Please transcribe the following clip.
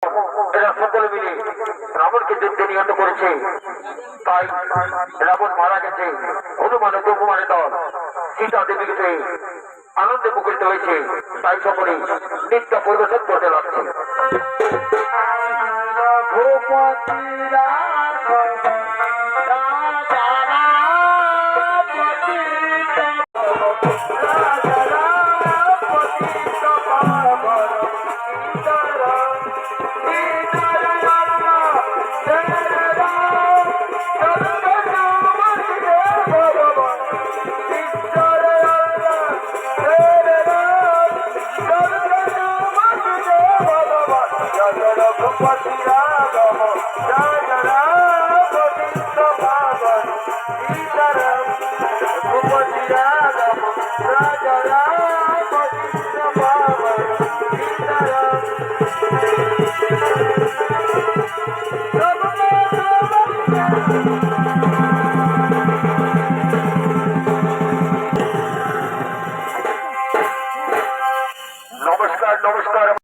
এরা সকলে মিলে রাবণকে যুদ্ধে নিহত করেছে। তাই রাবণ মারা গেছে, হনুমান ও হনুমানের দল সীতা দেবীকে পেয়ে আনন্দে মুখরিত হয়েছে। তাই সকলে নৃত্য পরিবেশন করতে লাগছে। নমস্কার নমস্কার।